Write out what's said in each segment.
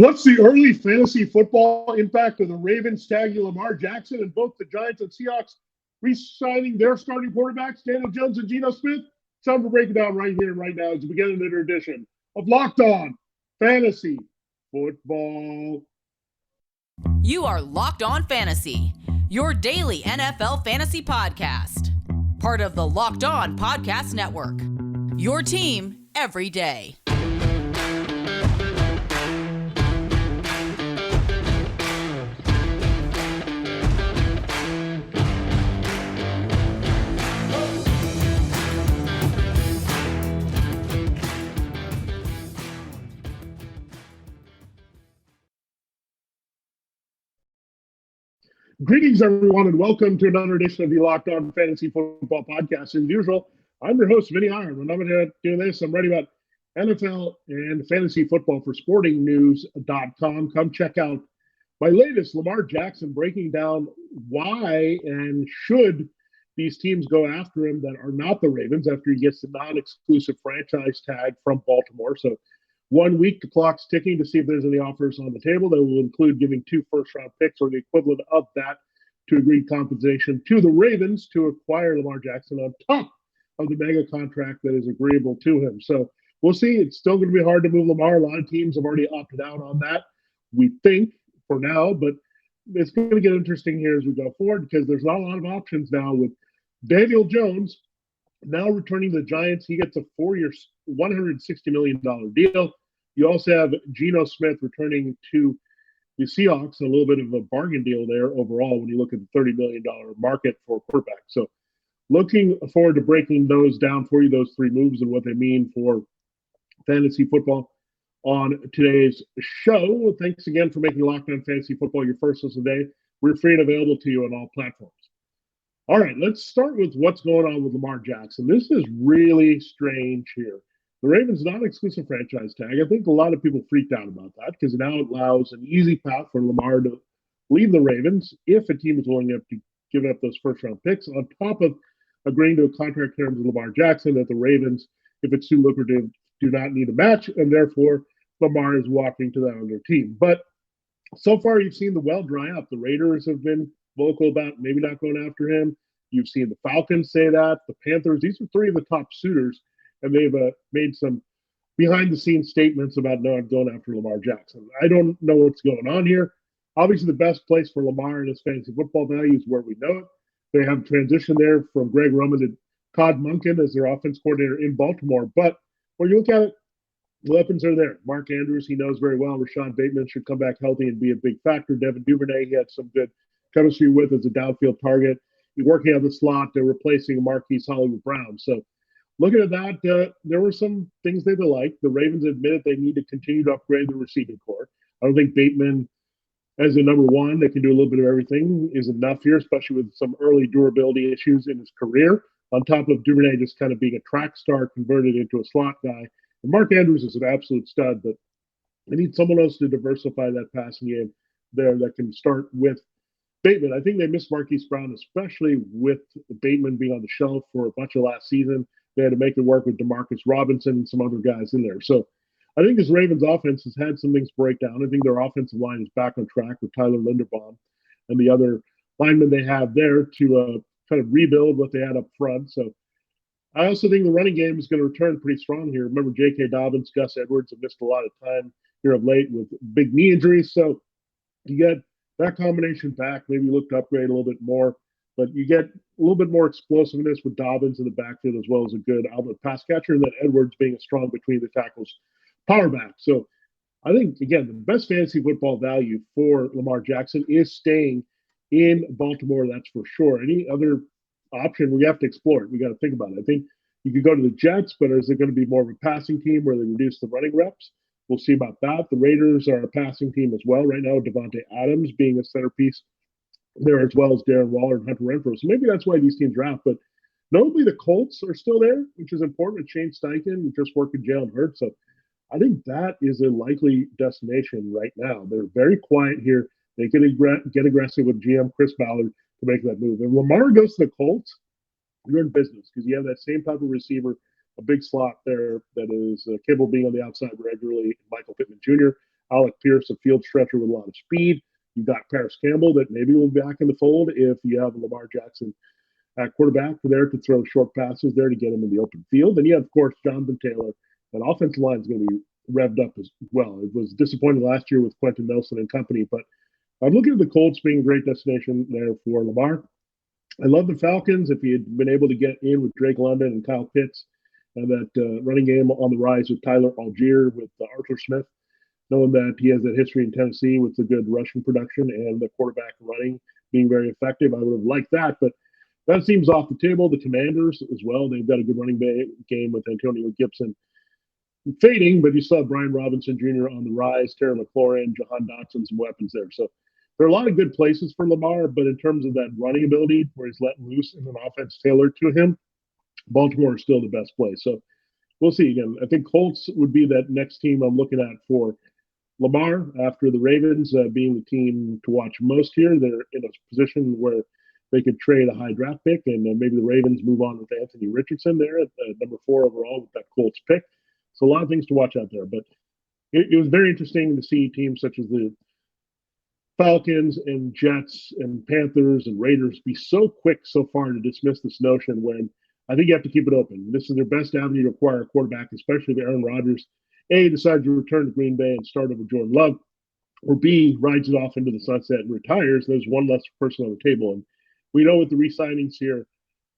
What's the early fantasy football impact of the Ravens tagging Lamar Jackson and both the Giants and Seahawks re-signing their starting quarterbacks, Daniel Jones and Geno Smith? It's time to break it down right here and right now as we begin another edition of Locked On Fantasy Football. You are Locked On Fantasy, your daily NFL fantasy podcast. Part of the Locked On Podcast Network, your team every day. Greetings, everyone, and welcome to another edition of the Locked On Fantasy Football Podcast. As usual, I'm your host, Vinnie Iyer. When I'm going to do this, I'm writing about NFL and fantasy football for sportingnews.com. Come check out my latest Lamar Jackson breaking down why and should these teams go after him that are not the Ravens after he gets the non-exclusive franchise tag from Baltimore. So 1 week, the clock's ticking to see if there's any offers on the table that will include giving 2 first-round picks or the equivalent of that to agreed compensation to the Ravens to acquire Lamar Jackson on top of the mega contract that is agreeable to him. So we'll see. It's still going to be hard to move Lamar. A lot of teams have already opted out on that, we think, for now. But it's going to get interesting here as we go forward because there's not a lot of options now with Daniel Jones now returning to the Giants. He gets a 4-year, $160 million deal. You also have Geno Smith returning to the Seahawks, a little bit of a bargain deal there overall when you look at the $30 million market for quarterback. So looking forward to breaking those down for you, those 3 moves and what they mean for fantasy football on today's show. Thanks again for making Locked On Fantasy Football your first listen today. We're free and available to you on all platforms. All right, let's start with what's going on with Lamar Jackson. This is really strange here. The Ravens non-exclusive franchise tag. I think a lot of people freaked out about that because it now allows an easy path for Lamar to leave the Ravens if a team is willing to give up those first-round picks on top of agreeing to a contract terms with Lamar Jackson that the Ravens, if it's too lucrative, do not need a match, and therefore Lamar is walking to that on their team. But so far, you've seen the well dry up. The Raiders have been vocal about maybe not going after him. You've seen the Falcons say that. The Panthers, these are 3 of the top suitors, and they've made some behind-the-scenes statements about not going after Lamar Jackson. I don't know what's going on here. Obviously, the best place for Lamar and his fantasy football value is where we know it. They have transitioned there from Greg Roman to Todd Monken as their offense coordinator in Baltimore. But when you look at it, the weapons are there. Mark Andrews, he knows very well. Rashad Bateman should come back healthy and be a big factor. Devin Duvernay, he had some good chemistry with as a downfield target. He's working out the slot. They're replacing Marquise Hollywood Brown. So looking at that, there were some things they liked. The Ravens admitted they need to continue to upgrade the receiving core. I don't think Bateman, as a number 1, that can do a little bit of everything, is enough here, especially with some early durability issues in his career. On top of Duvernay just kind of being a track star converted into a slot guy. And Mark Andrews is an absolute stud, but they need someone else to diversify that passing game there that can start with Bateman. I think they missed Marquise Brown, especially with Bateman being on the shelf for a bunch of last season. They had to make it work with Demarcus Robinson and some other guys in there. So I think this Ravens offense has had some things break down. I think their offensive line is back on track with Tyler Linderbaum and the other linemen they have there to kind of rebuild what they had up front. So I also think the running game is going to return pretty strong here. Remember, J.K. Dobbins, Gus Edwards have missed a lot of time here of late with big knee injuries. So you get that combination back. Maybe you look to upgrade a little bit more. But you get a little bit more explosiveness with Dobbins in the backfield as well as a good outlet pass catcher, and then Edwards being a strong between the tackles power back. So I think, again, the best fantasy football value for Lamar Jackson is staying in Baltimore, that's for sure. Any other option, we have to explore it. We got to think about it. I think you could go to the Jets, but is it going to be more of a passing team where they reduce the running reps? We'll see about that. The Raiders are a passing team as well right now, Devontae Adams being a centerpiece there as well as Darren Waller and Hunter Renfrow. So maybe that's why these teams draft. But notably, the Colts are still there, which is important. Shane Steichen, who just worked with Jalen Hurts. So I think that is a likely destination right now. They're very quiet here. They can get aggressive with GM Chris Ballard to make that move. If Lamar goes to the Colts, you're in business because you have that same type of receiver, a big slot there that is capable of being on the outside regularly, Michael Pittman Jr. Alec Pierce, a field stretcher with a lot of speed. You've got Paris Campbell that maybe will be back in the fold if you have Lamar Jackson at quarterback there to throw short passes there to get him in the open field. And you have, of course, Jonathan Taylor. That offensive line is going to be revved up as well. It was disappointing last year with Quentin Nelson and company, but I'm looking at the Colts being a great destination there for Lamar. I love the Falcons. If he had been able to get in with Drake London and Kyle Pitts and that running game on the rise with Tyler Algier, with Arthur Smith, knowing that he has that history in Tennessee with the good rushing production and the quarterback running being very effective, I would have liked that. But that seems off the table. The Commanders as well. They've got a good running game with Antonio Gibson fading, but you saw Brian Robinson Jr. on the rise, Terry McLaurin, Jahan Dotson, some weapons there. So there are a lot of good places for Lamar, but in terms of that running ability where he's letting loose in an offense tailored to him, Baltimore is still the best place. So we'll see. Again, I think Colts would be that next team I'm looking at for Lamar after the Ravens being the team to watch most here. They're in a position where they could trade a high draft pick, and maybe the Ravens move on with Anthony Richardson there at number 4 overall with that Colts pick. So a lot of things to watch out there. But it was very interesting to see teams such as the Falcons and Jets and Panthers and Raiders be so quick so far to dismiss this notion when I think you have to keep it open. This is their best avenue to acquire a quarterback, especially if Aaron Rodgers, A, decides to return to Green Bay and start over Jordan Love, or B, rides it off into the sunset and retires. There's one less person on the table. And we know with the re-signings here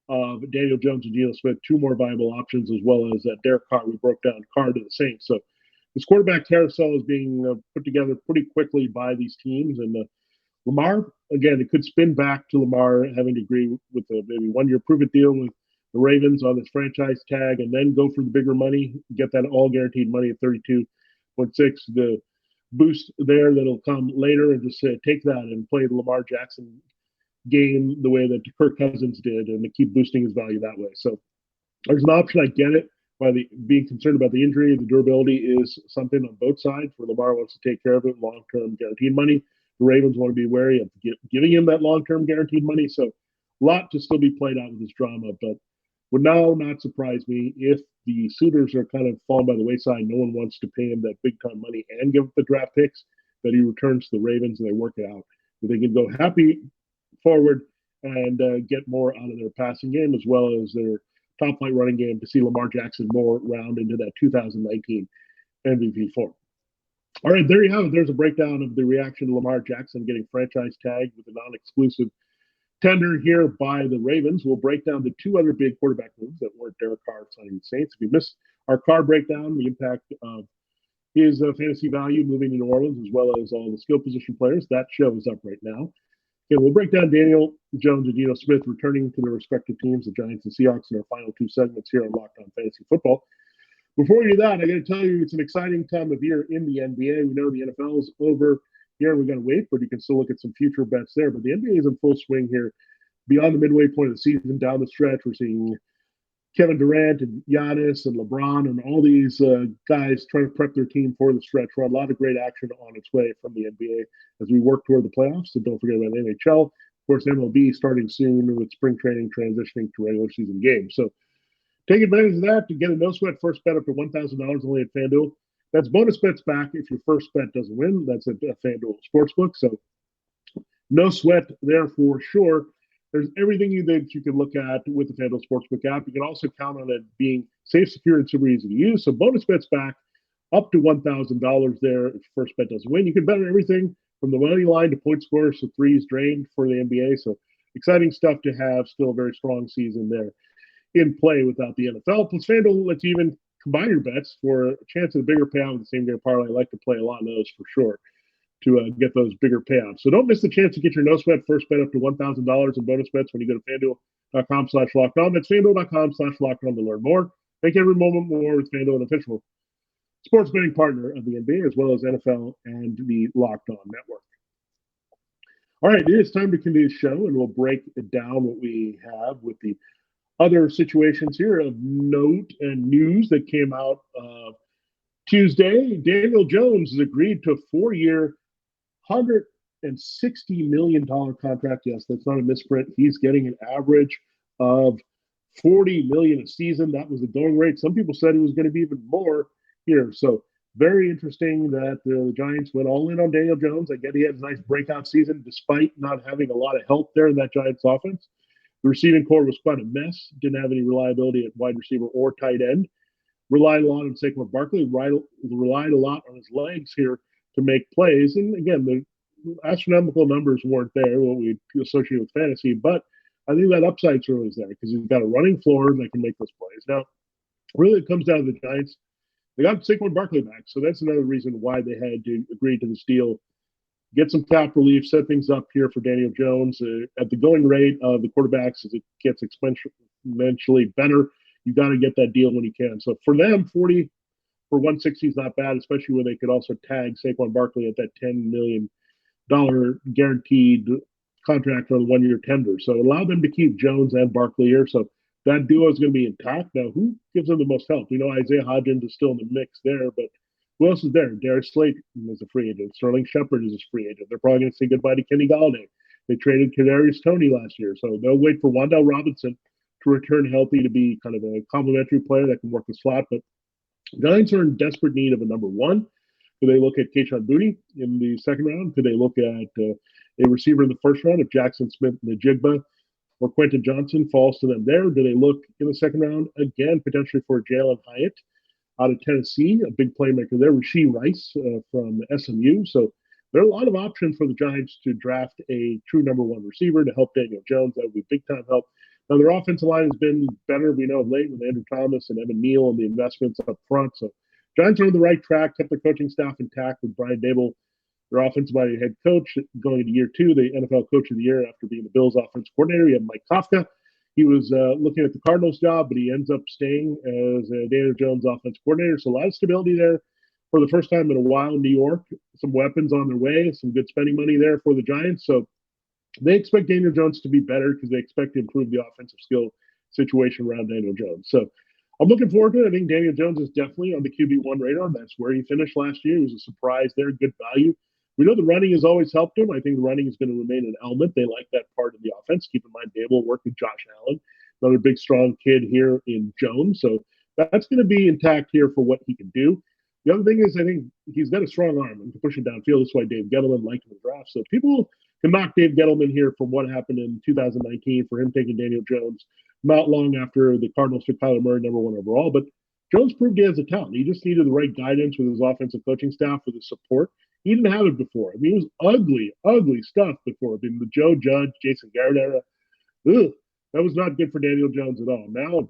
of Daniel Jones and Geno Smith, 2 more viable options, as well as Derek Carr. We broke down Carr to the Saints. So this quarterback carousel is being put together pretty quickly by these teams. And Lamar, again, it could spin back to Lamar having to agree with a maybe 1-year prove-it deal with the Ravens on this franchise tag, and then go for the bigger money, get that all guaranteed money at 32.6, the boost there that'll come later, and just take that and play the Lamar Jackson game the way that Kirk Cousins did, and to keep boosting his value that way. So there's an option. I get it. By being concerned about the injury, the durability is something on both sides. Where Lamar wants to take care of it, long-term guaranteed money. The Ravens want to be wary of giving him that long-term guaranteed money. So a lot to still be played out with this drama, but would now not surprise me if the suitors are kind of falling by the wayside. No one wants to pay him that big-time money and give up the draft picks, that he returns to the Ravens and they work it out. That they can go happy forward and get more out of their passing game as well as their top flight running game to see Lamar Jackson more round into that 2019 MVP form. All right, there you have it. There's a breakdown of the reaction to Lamar Jackson getting franchise tagged with a non-exclusive tender here by the Ravens. We'll break down the 2 other big quarterback moves that weren't Derek Carr signing the Saints. If you missed our Carr breakdown, the impact of his fantasy value moving to New Orleans, as well as all the skill position players, that show is up right now. Okay, we'll break down Daniel Jones and Geno Smith returning to their respective teams, the Giants and Seahawks, in our final 2 segments here on Locked On Fantasy Football. Before we do that, I got to tell you, it's an exciting time of year in the NBA. We know the NFL is over here. We've got to wait, but you can still look at some future bets there. But the NBA is in full swing here. Beyond the midway point of the season, down the stretch, we're seeing Kevin Durant and Giannis and LeBron and all these guys trying to prep their team for the stretch run. A lot of great action on its way from the NBA as we work toward the playoffs. So don't forget about the NHL. Of course, MLB starting soon with spring training transitioning to regular season games. So take advantage of that to get a no-sweat first bet up to $1,000 only at FanDuel. That's bonus bets back if your first bet doesn't win. That's at FanDuel Sportsbook. So no sweat there for sure. There's everything that you can look at with the FanDuel Sportsbook app. You can also count on it being safe, secure, and super easy to use. So bonus bets back up to $1,000 there if your first bet doesn't win. You can bet on everything from the money line to point scores to threes drained for the NBA. So exciting stuff to have. Still a very strong season there in play without the NFL. Plus FanDuel lets you even combine your bets for a chance at a bigger payout with the same game parlay. I like to play a lot of those for sure to get those bigger payouts. So don't miss the chance to get your no-sweat first bet up to $1,000 in bonus bets when you go to FanDuel.com/lockedon. That's FanDuel.com/lockedon to learn more. Make every moment more with FanDuel, an official sports betting partner of the NBA, as well as NFL and the Locked On Network. All right, it is time to continue the show, and we'll break down what we have with the other situations here of note and news that came out Tuesday. Daniel Jones has agreed to a 4-year, $160 million contract. Yes, that's not a misprint. He's getting an average of $40 million a season. That was the going rate. Some people said it was going to be even more here. So Very interesting that the Giants went all in on Daniel Jones. I get he had a nice breakout season despite not having a lot of help there in that Giants offense. The receiving core was quite a mess. Didn't have any reliability at wide receiver or tight end. Relied a lot on Saquon Barkley. Relied a lot on his legs here to make plays. And again, the astronomical numbers weren't there, what we associate with fantasy. But I think that upside really is there because he's got a running floor that can make those plays. Now, really, it comes down to the Giants. They got Saquon Barkley back, so that's another reason why they had to agree to this deal. Get some cap relief, set things up here for Daniel Jones. At the going rate of the quarterbacks, as it gets exponentially better, you got to get that deal when you can. So for them, 40 for 160 is not bad, especially when they could also tag Saquon Barkley at that $10 million guaranteed contract on a one-year tender. So allow them to keep Jones and Barkley here. So that duo is going to be intact. Now, who gives them the most help? We know Isaiah Hodgins is still in the mix there, but who else is there? Darius Slayton is a free agent. Sterling Shepard is a free agent. They're probably going to say goodbye to Kenny Galladay. They traded Kadarius Toney last year, so they'll wait for Wan'Dale Robinson to return healthy to be kind of a complementary player that can work the slot. But Giants are in desperate need of a number one. Do they look at Kayshon Boutte in the second round? Could they look at a receiver in the first round if Jackson Smith and Najigba or Quentin Johnson falls to them there? Do they look in the second round again, potentially for Jalen Hyatt out of Tennessee, a big playmaker there, Rashee Rice from SMU? So there are a lot of options for the Giants to draft a true number one receiver to help Daniel Jones. That would be big time help. Now, their offensive line has been better, we know, of late with Andrew Thomas and Evan Neal and the investments up front. So Giants are on the right track, kept the coaching staff intact with Brian Dable, their offensive-minded head coach, going into year two, the NFL Coach of the Year after being the Bills' offensive coordinator. You have Mike Kafka. He was looking at the Cardinals' job, but he ends up staying as Daniel Jones' offensive coordinator. So a lot of stability there for the first time in a while in New York. Some weapons on their way, some good spending money there for the Giants. So they expect Daniel Jones to be better because they expect to improve the offensive skill situation around Daniel Jones. So I'm looking forward to it. I think Daniel Jones is definitely on the QB1 radar. That's where he finished last year. It was a surprise there, good value. We know the running has always helped him. I think the running is going to remain an element. They like that part of the offense. Keep in mind, Dable worked with Josh Allen, another big, strong kid here in Jones. So that's going to be intact here for what he can do. The other thing is, I think he's got a strong arm and can push it downfield. That's why Dave Gettleman liked him in the draft. So people can knock Dave Gettleman here from what happened in 2019 for him taking Daniel Jones not long after the Cardinals took Kyler Murray number one overall. But Jones proved he has a talent. He just needed the right guidance with his offensive coaching staff, with his support. He didn't have it before. I mean, it was ugly, ugly stuff before. I mean, the Joe Judge, Jason Garrett era. Ugh, that was not good for Daniel Jones at all. Now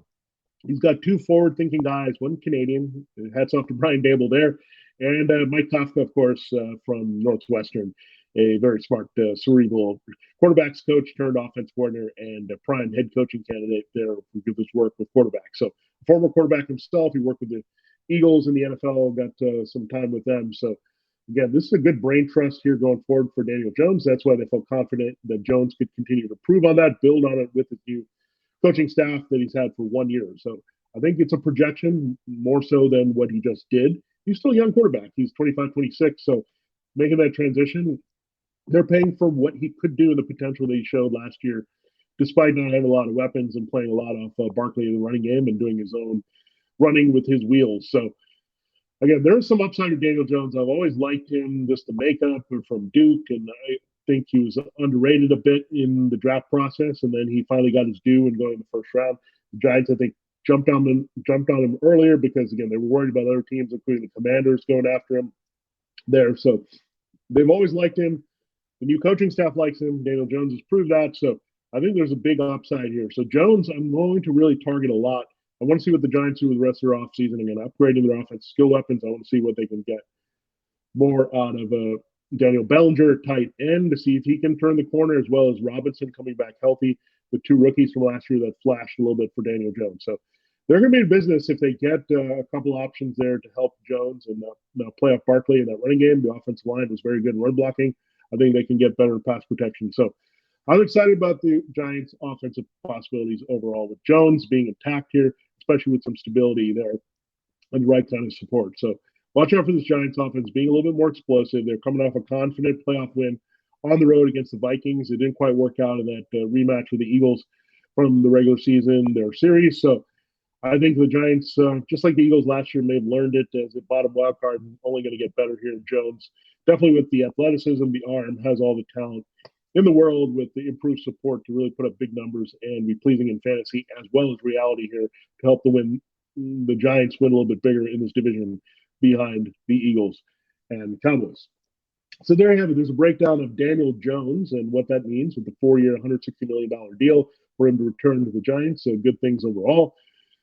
he's got two forward-thinking guys, one Canadian. Hats off to Brian Dable there. And Mike Kafka, of course, from Northwestern, a very smart, cerebral quarterbacks coach turned offense coordinator and a prime head coaching candidate there who did his work with quarterbacks. So former quarterback himself, he worked with the Eagles in the NFL, got some time with them. So again, this is a good brain trust here going forward for Daniel Jones. That's why they felt confident that Jones could continue to improve on that, build on it with his new coaching staff that he's had for 1 year. So I think it's a projection more so than what he just did. He's still a young quarterback. He's 25, 26. So making that transition, they're paying for what he could do and the potential that he showed last year, despite not having a lot of weapons and playing a lot off Barkley in the running game and doing his own running with his wheels. So again, there's some upside to Daniel Jones. I've always liked him, just the makeup from Duke, and I think he was underrated a bit in the draft process, and then he finally got his due and going in the first round. The Giants, I think, jumped on him earlier because, again, they were worried about other teams, including the Commanders, going after him there. So they've always liked him. The new coaching staff likes him. Daniel Jones has proved that. So I think there's a big upside here. So Jones, I'm going to really target a lot. I want to see what the Giants do with the rest of their offseason. Again, upgrading their offense skill weapons. I want to see what they can get more out of Daniel Bellinger, tight end, to see if he can turn the corner, as well as Robinson coming back healthy with two rookies from last year that flashed a little bit for Daniel Jones. So they're going to be in business if they get a couple options there to help Jones and play off Barkley in that running game. The offensive line was very good in run blocking. I think they can get better pass protection. So I'm excited about the Giants' offensive possibilities overall, with Jones being intact here, especially with some stability there and the right kind of support. So watch out for this Giants offense being a little bit more explosive. They're coming off a confident playoff win on the road against the Vikings. It didn't quite work out in that rematch with the Eagles from the regular season, their series. So I think the Giants, just like the Eagles last year, may have learned it as a bottom wild card and only going to get better here. Jones, definitely with the athleticism, the arm, has all the talent in the world with the improved support to really put up big numbers and be pleasing in fantasy as well as reality here to help the Giants win a little bit bigger in this division behind the Eagles and Cowboys. So there you have it. There's a breakdown of Daniel Jones and what that means with the 4-year, $160 million deal for him to return to the Giants. So good things overall.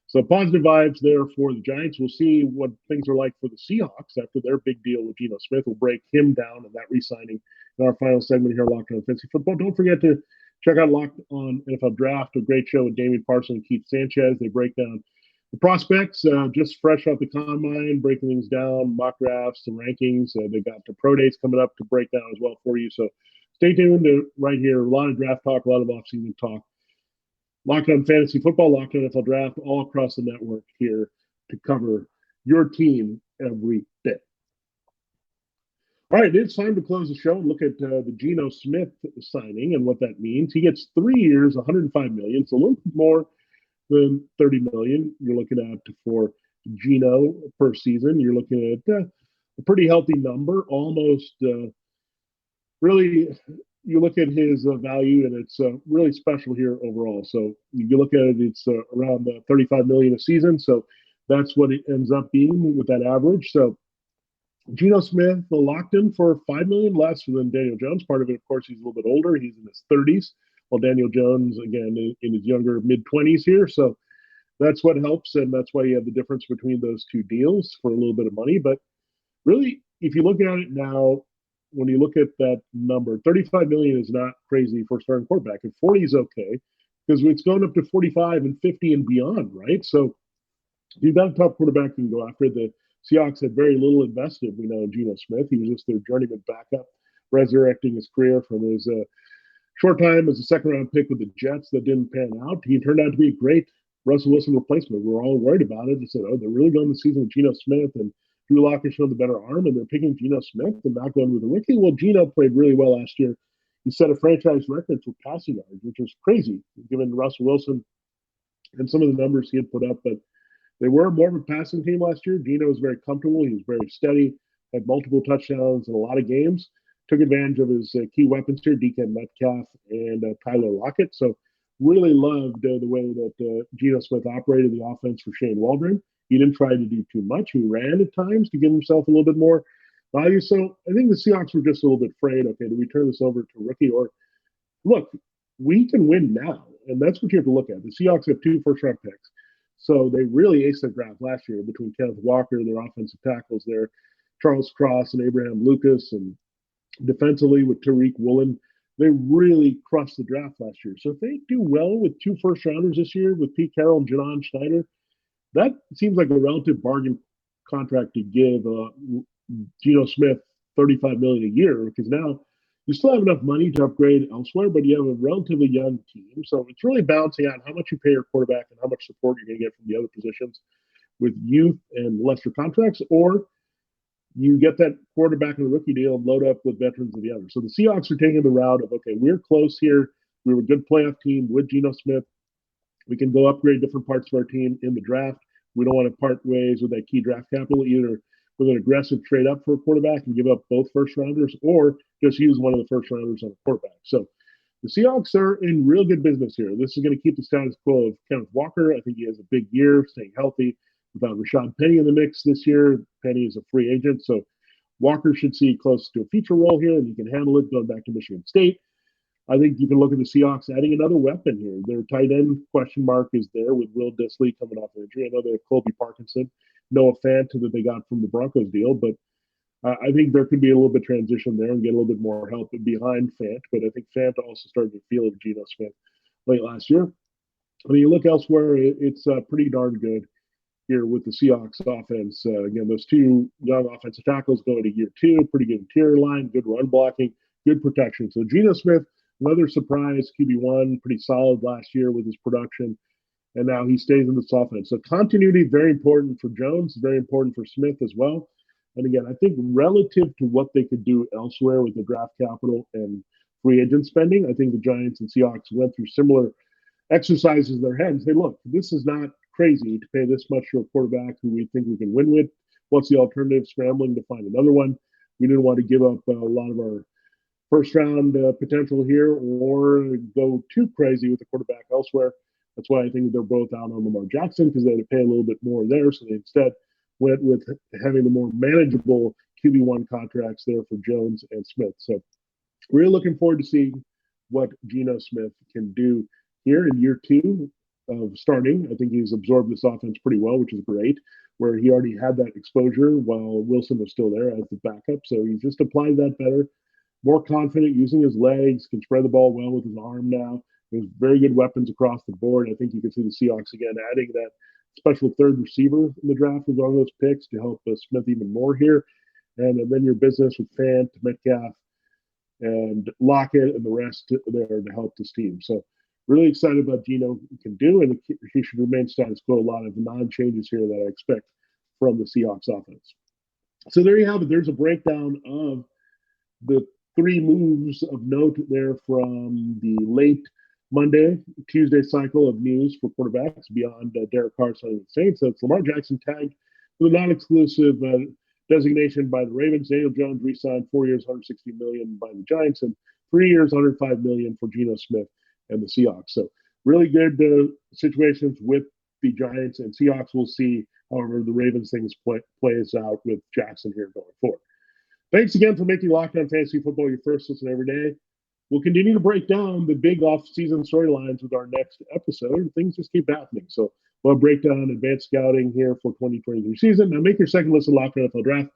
So positive vibes there for the Giants. We'll see what things are like for the Seahawks after their big deal with Geno Smith. We'll break him down and that re-signing in our final segment here, Locked On Fantasy Football. Don't forget to check out Locked On NFL Draft, a great show with Damian Parson and Keith Sanchez. They break down the prospects, just fresh off the combine, breaking things down, mock drafts, some rankings. They've got the pro days coming up to break down as well for you. So stay tuned to right here. A lot of draft talk, a lot of offseason talk. Locked On Fantasy Football, Locked On NFL Draft, all across the network here to cover your team every day. All right, it's time to close the show and look at the Geno Smith signing and what that means. He gets 3 years, $105 million, so a little bit more than $30 million. You're looking at for Geno per season. You're looking at a pretty healthy number, almost really. You look at his value, and it's really special here overall. So you look at it, it's around $35 million a season. So that's what it ends up being with that average. So Geno Smith locked in for $5 million less than Daniel Jones. Part of it, of course, he's a little bit older. He's in his 30s, while Daniel Jones, again, in his younger mid-20s here. So that's what helps, and that's why you have the difference between those two deals for a little bit of money. But really, if you look at it now, when you look at that number, $35 million is not crazy for a starting quarterback. And 40 is okay because it's going up to 45 and 50 and beyond, right? So you've got a top quarterback you can go after. The Seahawks had very little invested, in Geno Smith. He was just their journeyman backup, resurrecting his career from his short time as a second-round pick with the Jets that didn't pan out. He turned out to be a great Russell Wilson replacement. We were all worried about it. They said, they're really going the season with Geno Smith, and Drew Lock has shown the better arm, and they're picking Geno Smith and not going with a rookie. Well, Geno played really well last year. He set a franchise record for passing yards, which was crazy, given Russell Wilson and some of the numbers he had put up. But they were more of a passing team last year. Geno was very comfortable. He was very steady, had multiple touchdowns in a lot of games, took advantage of his key weapons here, DK Metcalf and Tyler Lockett. So really loved the way that Geno Smith operated the offense for Shane Waldron. He didn't try to do too much. He ran at times to give himself a little bit more value. So I think the Seahawks were just a little bit afraid, okay, do we turn this over to a rookie? Or, look, we can win now. And that's what you have to look at. The Seahawks have 2 first-round picks. So they really aced their draft last year between Kenneth Walker, their offensive tackles there, Charles Cross and Abraham Lucas, and defensively with Tariq Woolen. They really crushed the draft last year. So if they do well with 2 first-rounders this year with Pete Carroll and Jadon Schneider, that seems like a relative bargain contract to give Geno Smith $35 million a year, because now you still have enough money to upgrade elsewhere, but you have a relatively young team. So it's really balancing out how much you pay your quarterback and how much support you're going to get from the other positions with youth and lesser contracts, or you get that quarterback in a rookie deal and load up with veterans of the other. So the Seahawks are taking the route of, okay, we're close here. We were a good playoff team with Geno Smith. We can go upgrade different parts of our team in the draft. We don't want to part ways with that key draft capital, either with an aggressive trade up for a quarterback and give up both first rounders, or just use one of the first rounders on a quarterback. So the Seahawks are in real good business here. This is going to keep the status quo of Kenneth Walker. I think he has a big year, staying healthy. Without Rashad Penny in the mix this year, Penny is a free agent. So Walker should see close to a feature role here, and he can handle it going back to Michigan State. I think you can look at the Seahawks adding another weapon here. Their tight end question mark is there with Will Dissly coming off an injury. I know they have Colby Parkinson, Noah Fant that they got from the Broncos deal, but I think there could be a little bit of transition there and get a little bit more help behind Fant. But I think Fant also started to feel of Geno Smith late last year. I mean, you look elsewhere, it's pretty darn good here with the Seahawks offense. Again, those 2 young offensive tackles going to year 2, pretty good interior line, good run blocking, good protection. So Geno Smith, another surprise QB1, pretty solid last year with his production, and now he stays in this offense. So continuity, very important for Jones, very important for Smith as well. And again, I think relative to what they could do elsewhere with the draft capital and free agent spending, I think the Giants and Seahawks went through similar exercises in their heads. They look, this is not crazy to pay this much to a quarterback who we think we can win with. What's the alternative? Scrambling to find another one. We didn't want to give up a lot of our first round potential here or go too crazy with the quarterback elsewhere. That's why I think they're both out on Lamar Jackson, because they had to pay a little bit more there. So they instead went with having the more manageable QB1 contracts there for Jones and Smith. So we're looking forward to seeing what Geno Smith can do here in year 2 of starting. I think he's absorbed this offense pretty well, which is great, where he already had that exposure while Wilson was still there as the backup. So he's just applied that better, more confident using his legs, can spread the ball well with his arm now. There's very good weapons across the board. I think you can see the Seahawks again adding that special third receiver in the draft with one of those picks to help Smith even more here. And then your business with Fant, Metcalf, and Lockett and the rest there to help this team. So really excited about Geno can do, and he should remain status quo. A lot of non-changes here that I expect from the Seahawks offense. So there you have it. There's a breakdown of the 3 moves of note there from the late Monday, Tuesday cycle of news for quarterbacks beyond Derek Carr signing the Saints. So it's Lamar Jackson tagged with a non-exclusive designation by the Ravens. Daniel Jones re-signed 4 years, $160 million by the Giants, and 3 years, $105 million for Geno Smith and the Seahawks. So really good situations with the Giants and Seahawks. We'll see, however, the Ravens things plays out with Jackson here going forward. Thanks again for making Locked On Fantasy Football your first listen every day. We'll continue to break down the big off-season storylines with our next episode. Things just keep happening. So we'll break down advanced scouting here for 2023 season. Now make your second listen Locked On NFL Draft.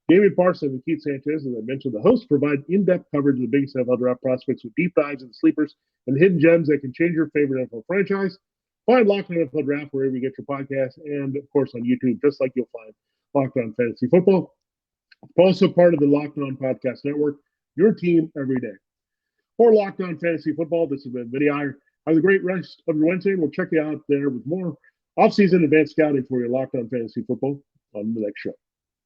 David Parson and Keith Sanchez, as I mentioned, the hosts provide in-depth coverage of the biggest NFL draft prospects with deep dives into sleepers and hidden gems that can change your favorite NFL franchise. Find Locked On NFL Draft wherever you get your podcast, and of course on YouTube, just like you'll find Locked On Fantasy Football. Also part of the Locked On Podcast Network, your team every day. For Locked On Fantasy Football, this has been Vinnie Iyer. Have a great rest of your Wednesday, and we'll check you out there with more off-season advanced scouting for your Locked On Fantasy Football on the next show.